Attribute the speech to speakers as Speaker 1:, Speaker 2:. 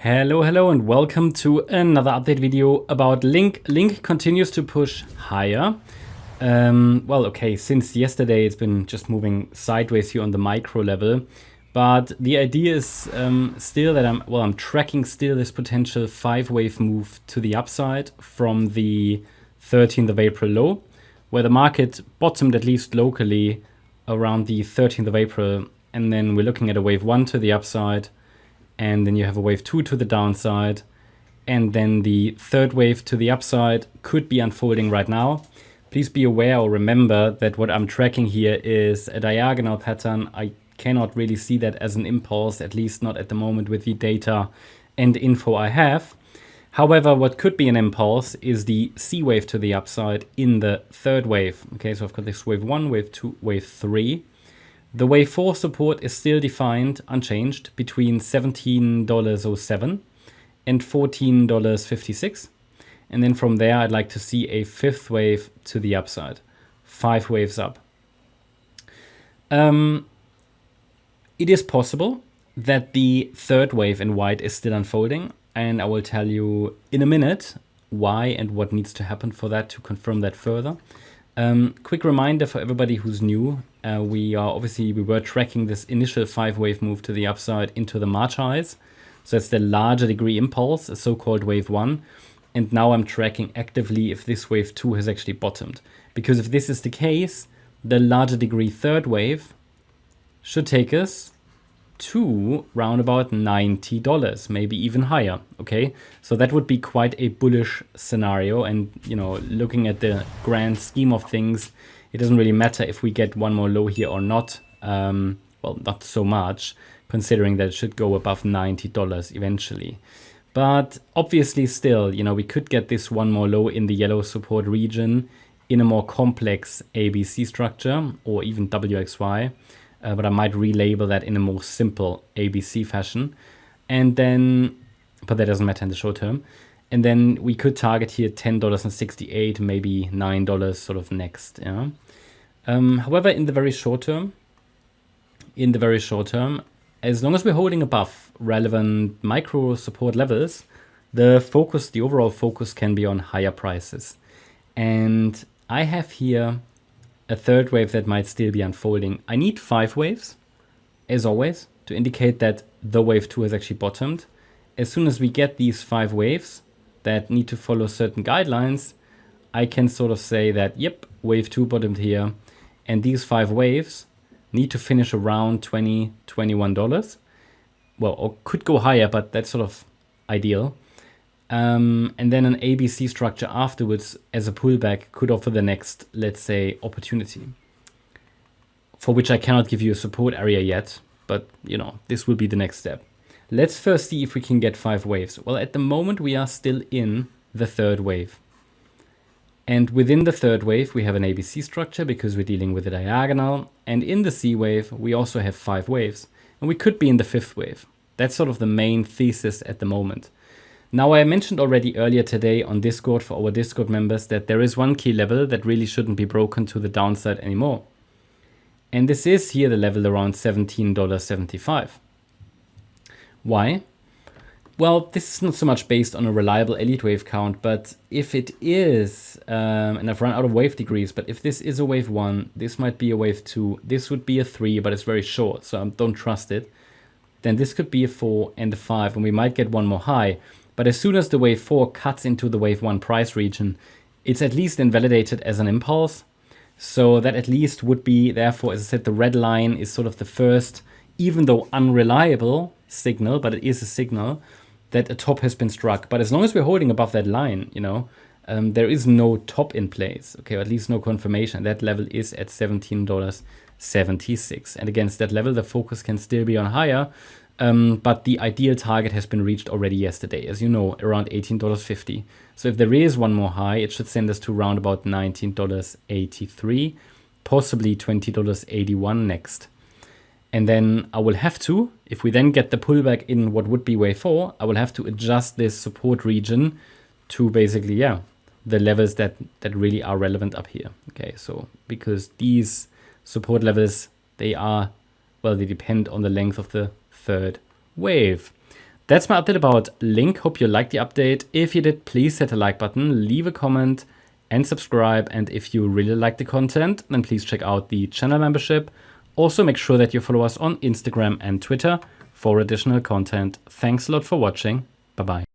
Speaker 1: Hello, and welcome to another update video about Link. Link continues to push higher. Since yesterday it's been just moving sideways here on the micro level. But the idea is still that I'm tracking still this potential 5-wave move to the upside from the 13th of April low, where the market bottomed at least locally around the 13th of April. And then we're looking at a wave 1 to the upside. And then you have a wave 2 to the downside. And then the third wave to the upside could be unfolding right now. Please be aware or remember that what I'm tracking here is a diagonal pattern. I cannot really see that as an impulse, at least not at the moment with the data and info I have. However, what could be an impulse is the C wave to the upside in the third wave. Okay, so I've got this wave 1, wave 2, wave 3. The wave 4 support is still defined, unchanged, between $17.07 and $14.56. And then from there, I'd like to see a fifth wave to the upside. 5 waves up. It is possible that the third wave in white is still unfolding. And I will tell you in a minute why and what needs to happen for that to confirm that further. Quick reminder for everybody who's new. We were tracking this initial 5-wave move to the upside into the March highs. So it's the larger degree impulse, a so-called wave 1. And now I'm tracking actively if this wave 2 has actually bottomed. Because if this is the case, the larger degree third wave should take us to round about $90, maybe even higher. Okay, so that would be quite a bullish scenario. And looking at the grand scheme of things, it doesn't really matter if we get one more low here or not. Not so much, considering that it should go above $90 eventually. But obviously still, we could get this one more low in the yellow support region in a more complex ABC structure or even WXY. But I might relabel that in a more simple ABC fashion. And then, but that doesn't matter in the short term. And then we could target here $10.68, maybe $9 sort of next. Yeah. However, in the very short term, as long as we're holding above relevant micro support levels, the overall focus can be on higher prices. And I have here a third wave that might still be unfolding. I need 5 waves, as always, to indicate that the wave 2 has actually bottomed. As soon as we get these 5 waves that need to follow certain guidelines, I can sort of say that, yep, wave 2 bottomed here. And these 5 waves need to finish around $20, $21. Well, or could go higher, but that's sort of ideal. And then an ABC structure afterwards as a pullback could offer the next, let's say, opportunity, for which I cannot give you a support area yet, but this will be the next step. Let's first see if we can get 5 waves. Well, at the moment we are still in the third wave. And within the third wave, we have an ABC structure because we're dealing with a diagonal. And in the C wave, we also have 5 waves. And we could be in the fifth wave. That's sort of the main thesis at the moment. Now, I mentioned already earlier today on Discord for our Discord members that there is one key level that really shouldn't be broken to the downside anymore. And this is here the level around $17.75. Why? Well, this is not so much based on a reliable Elliott wave count, but if it is, and I've run out of wave degrees, but if this is a wave 1, this might be a wave 2, this would be a 3, but it's very short, so I don't trust it. Then this could be a 4 and a 5, and we might get one more high. But as soon as the wave 4 cuts into the wave 1 price region, it's at least invalidated as an impulse. So that at least would be, therefore, as I said, the red line is sort of the first, even though unreliable signal, but it is a signal that a top has been struck. But as long as we're holding above that line, there is no top in place, okay, or at least no confirmation. That level is at $17.76. And against that level, the focus can still be on higher. But the ideal target has been reached already yesterday, as you know, around $18.50. So if there is one more high, it should send us to around about $19.83, possibly $20.81 next. And then I will have to, if we then get the pullback in what would be wave 4, I will have to adjust this support region to basically, the levels that really are relevant up here. Okay, so because these support levels, they depend on the length of the third wave. That's my update about Link. Hope you liked the update. If you did, please hit the like button, leave a comment, and subscribe. And if you really like the content, then please check out the channel membership. Also, make sure that you follow us on Instagram and Twitter for additional content. Thanks a lot for watching. Bye-bye.